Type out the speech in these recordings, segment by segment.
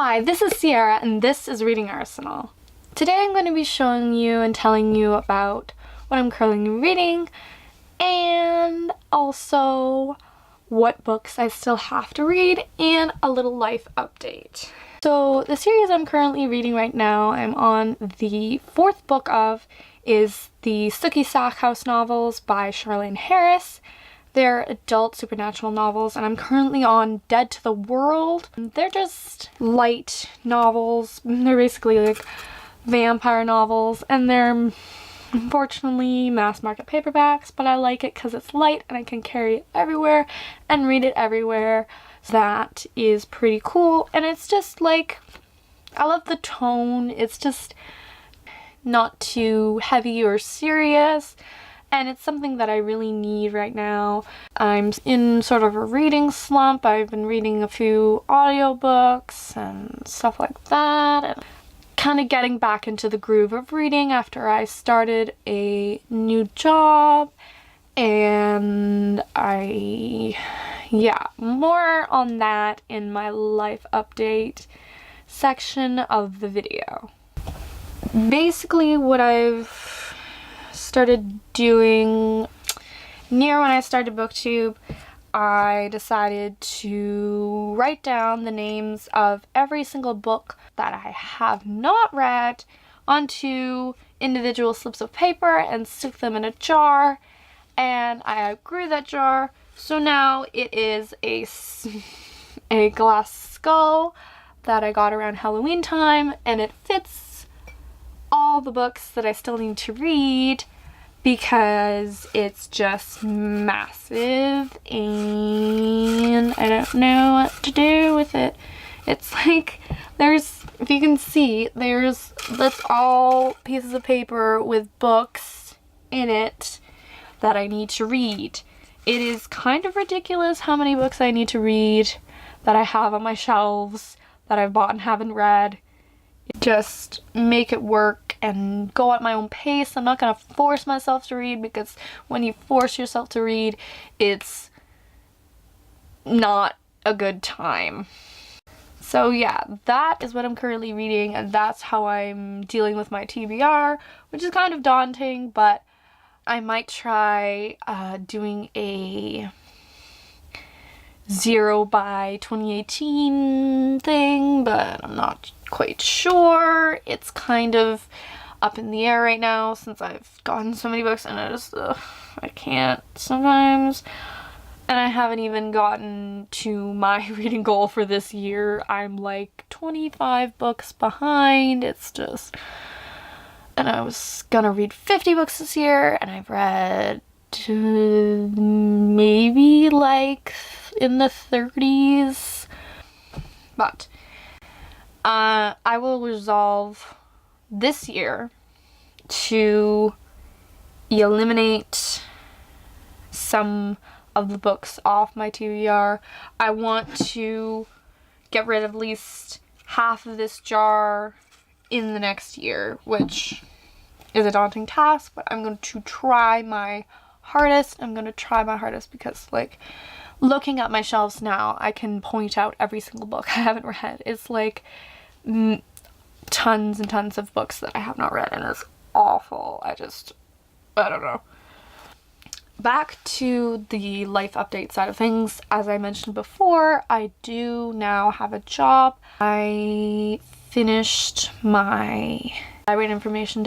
Hi, this is Sierra and this is Reading Arsenal. Today I'm going to be showing you and telling you about what I'm currently reading and also what books I still have to read and a little life update. So the series I'm currently reading right now, I'm on the fourth book of, is the Sookie Stackhouse novels by Charlaine Harris. They're adult supernatural novels, and I'm currently on Dead to the World. They're just light novels. They're basically like vampire novels, and they're unfortunately mass market paperbacks, but I like it because it's light and I can carry it everywhere and read it everywhere. So that is pretty cool, and it's just like, I love the tone. It's just not too heavy or serious. And it's something that I really need right now. I'm in sort of a reading slump. I've been reading a few audiobooks and stuff like that. And kind of getting back into the groove of reading after I started a new job. And more on that in my life update section of the video. Basically what I've started doing near when I started BookTube, I decided to write down the names of every single book that I have not read onto individual slips of paper and stick them in a jar, and I outgrew that jar, so now it is a glass skull that I got around Halloween time, and it fits all the books that I still need to read because it's just massive and I don't know what to do with it. It's like, if you can see, that's all pieces of paper with books in it that I need to read. It is kind of ridiculous how many books I need to read that I have on my shelves that I've bought and haven't read. Just make it work and go at my own pace. I'm not gonna force myself to read, because when you force yourself to read, it's not a good time. So yeah, that is what I'm currently reading, and that's how I'm dealing with my TBR, which is kind of daunting, but I might try doing a 0 by 2018 thing, but I'm not quite sure. It's kind of up in the air right now since I've gotten so many books, and I can't sometimes. And I haven't even gotten to my reading goal for this year. I'm like 25 books behind. It's just, and I was gonna read 50 books this year, and I've read maybe like in the 30s, but I will resolve this year to eliminate some of the books off my TBR. I want to get rid of at least half of this jar in the next year, which is a daunting task, but I'm going to try my hardest. Because, like, looking at my shelves now, I can point out every single book I haven't read. It's like tons and tons of books that I have not read, and it's awful. I don't know. Back to the life update side of things. As I mentioned before, I do now have a job. I finished my library information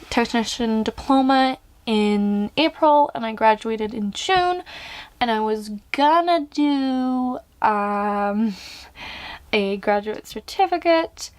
technician diploma in April, and I graduated in June, and I was gonna do a graduate certificate,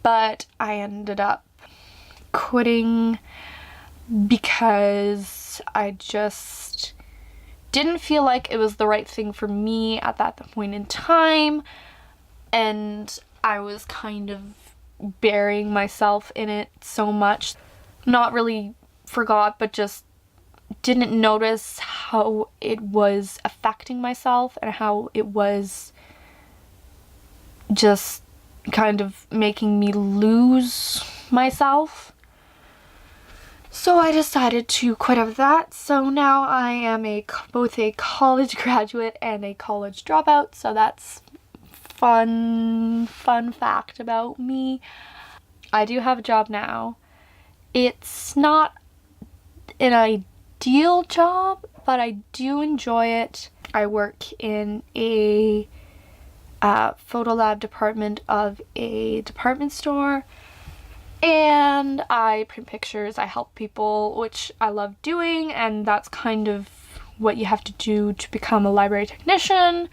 but I ended up quitting because I just didn't feel like it was the right thing for me at that point in time, and I was kind of burying myself in it so much. Not really forgot, but just didn't notice how it was affecting myself and how it was just kind of making me lose myself. So I decided to quit of that. So now I am both a college graduate and a college dropout, so that's fun fact about me. I do have a job now. It's not an ideal job, but I do enjoy it. I work in a photo lab department of a department store, and I print pictures. I help people, which I love doing, and that's kind of what you have to do to become a library technician.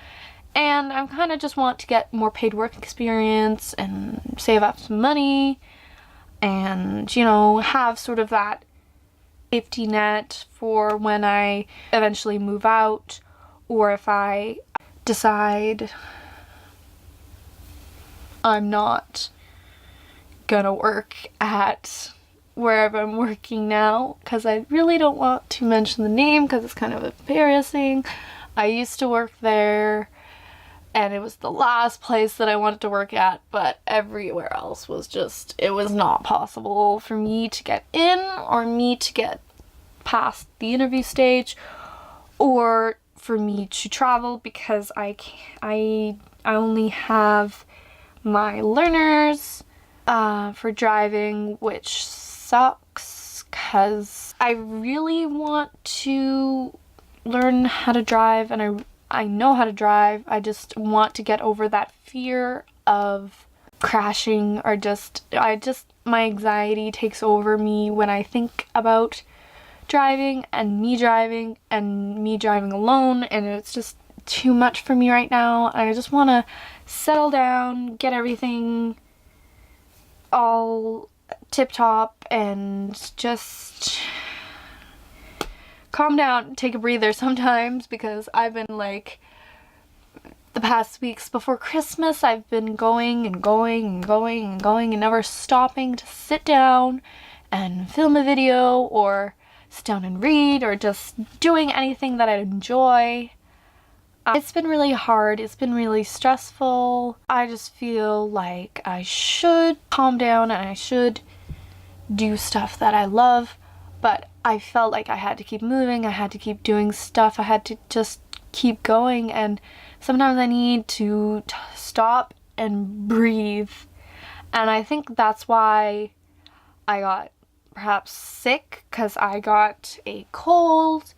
And I kind of just want to get more paid work experience and save up some money and, you know, have sort of that safety net for when I eventually move out, or if I decide I'm not gonna work at wherever I'm working now, because I really don't want to mention the name because it's kind of embarrassing. I used to work there and it was the last place that I wanted to work at, but everywhere else was just, it was not possible for me to get in or me to get past the interview stage or for me to travel, because I only have my learners for driving, which sucks because I really want to learn how to drive, and I know how to drive. I just want to get over that fear of crashing, or my anxiety takes over me when I think about driving and me driving alone, and it's just too much for me right now. I just want to settle down, get everything all tip-top, and just calm down, take a breather sometimes, because I've been like, the past weeks before Christmas, I've been going and never stopping to sit down and film a video or sit down and read or just doing anything that I enjoy. It's been really hard. It's been really stressful. I just feel like I should calm down and I should do stuff that I love, but I felt like I had to keep moving. I had to keep doing stuff. I had to just keep going, and sometimes I need to stop and breathe. And I think that's why I got perhaps sick, because I got a cold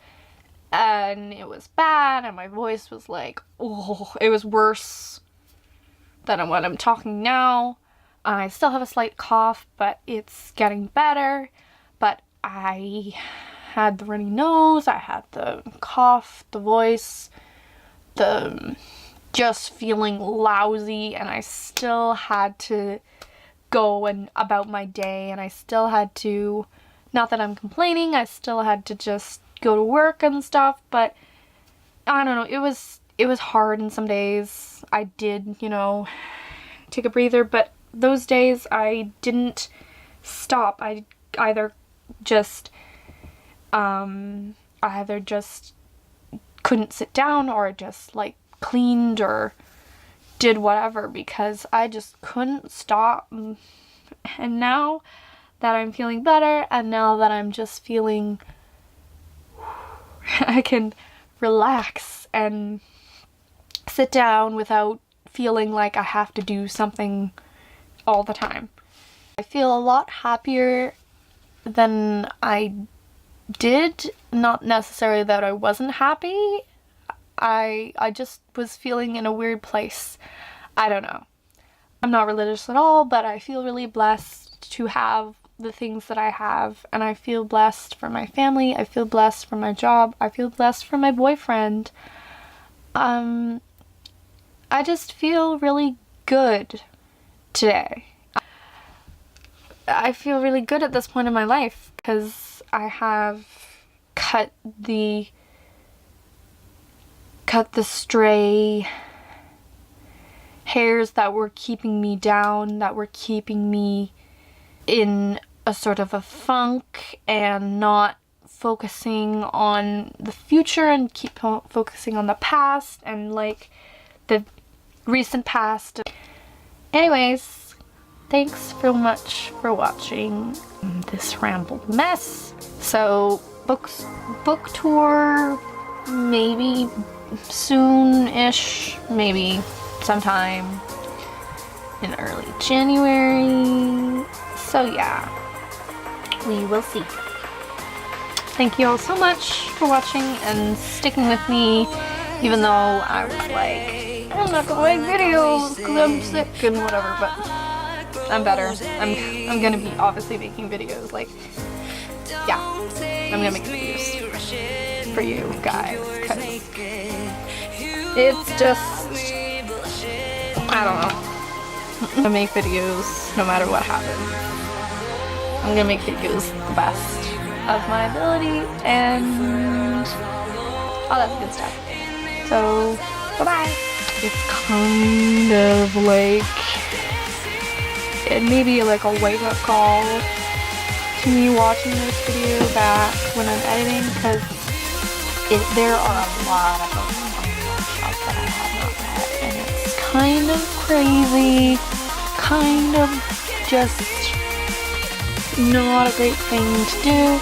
and it was bad, and my voice was like, oh, it was worse than what I'm talking now. I still have a slight cough, but it's getting better. But I had the runny nose, I had the cough, the voice, the just feeling lousy, and I still had to go and about my day, and I still had to, not that I'm complaining, I still had to just go to work and stuff, but I don't know, it was hard, and some days I did, you know, take a breather, but those days I didn't stop. I either just couldn't sit down, or just like cleaned or did whatever, because I just couldn't stop. And now that I'm feeling better, and now that I'm just feeling I can relax and sit down without feeling like I have to do something all the time. I feel a lot happier than I did. Not necessarily that I wasn't happy. I just was feeling in a weird place. I don't know. I'm not religious at all, but I feel really blessed to have the things that I have, and I feel blessed for my family. I feel blessed for my job. I feel blessed for my boyfriend. I just feel really good today. I feel really good at this point in my life because I have cut the stray hairs that were keeping me down, that were keeping me in a sort of a funk and not focusing on the future, and keep focusing on the past and like the recent past. Anyways, thanks so much for watching this rambled mess. So book tour maybe soon-ish, maybe sometime in early January. So yeah, we will see. Thank you all so much for watching and sticking with me, even though I was like, I'm not gonna make videos because I'm sick and whatever, but I'm better. I'm gonna be obviously making videos, like, yeah, I'm gonna make videos for you guys, because it's just, I don't know. I'm gonna make videos no matter what happens. I'm gonna make videos the best of my ability and all that good stuff. So, bye-bye. It's kind of like, it may be like a wake-up call to me watching this video back when I'm editing, because there are a lot of workshops that I have not met, and it's kind of crazy, kind of just not a great thing to do.